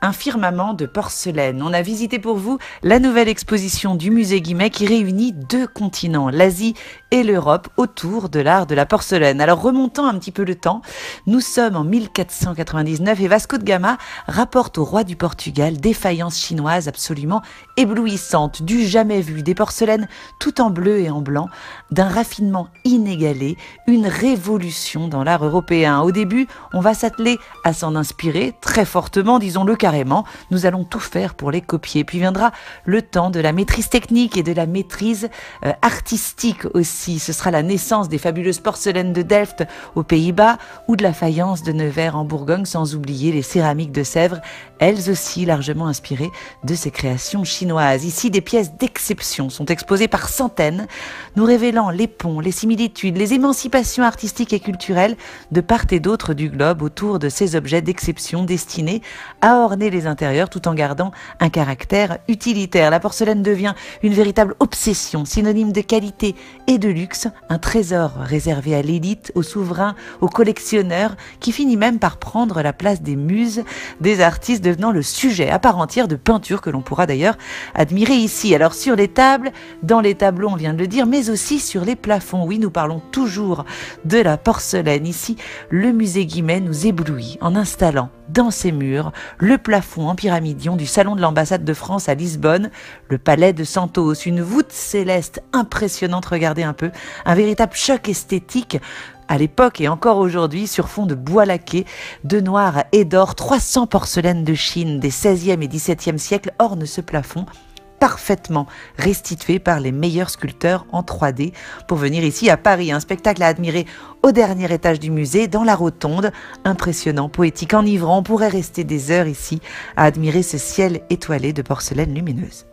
un firmament de porcelaine. On a visité pour vous la nouvelle exposition du musée Guimet qui réunit 2 continents, l'Asie et l'Europe, autour de l'art de la porcelaine. Alors remontant un petit peu le temps, nous sommes en 1499 et Vasco de Gama rapporte au roi du Portugal des faïences chinoises absolument éblouissantes, du jamais vu, des porcelaines tout en bleu et en blanc, d'un raffinement inégalé, une révolution dans l'art européen. Au début, on va s'atteler à s'en inspirer très fortement, disons-le carrément. Nous allons tout faire pour les copier. Puis viendra le temps de la maîtrise technique et de la maîtrise artistique aussi. Ce sera la naissance des fabuleuses porcelaines de Delft aux Pays-Bas ou de la faïence de Nevers en Bourgogne, sans oublier les céramiques de Sèvres, elles aussi largement inspirées de ces créations chinoises. Ici, des pièces d'exception sont exposées par centaines, nous révélant les ponts, les similitudes, les émancipations artistiques et culturelles de part et d'autre du globe autour de ces objets d'exception destinés à orner les intérieurs tout en gardant un caractère utilitaire. La porcelaine devient une véritable obsession, synonyme de qualité et de luxe, un trésor réservé à l'élite, aux souverains, aux collectionneurs, qui finit même par prendre la place des muses des artistes, devenant le sujet à part entière de peintures que l'on pourra d'ailleurs admirer ici. Alors sur les tables, dans les tableaux, on vient de le dire, mais aussi sur les plafonds. Oui, nous parlons toujours de la porcelaine. Ici, le musée Guimet nous éblouit en installant dans ses murs le plafond en pyramidion du salon de l'ambassade de France à Lisbonne, le palais de Santos, une voûte céleste impressionnante, regardez un peu, un véritable choc esthétique à l'époque et encore aujourd'hui sur fond de bois laqué, de noir et d'or. 300 porcelaines de Chine des 16e et 17e siècles ornent ce plafond, parfaitement restitué par les meilleurs sculpteurs en 3D pour venir ici à Paris. Un spectacle à admirer au dernier étage du musée, dans la rotonde. Impressionnant, poétique, enivrant. On pourrait rester des heures ici à admirer ce ciel étoilé de porcelaine lumineuse.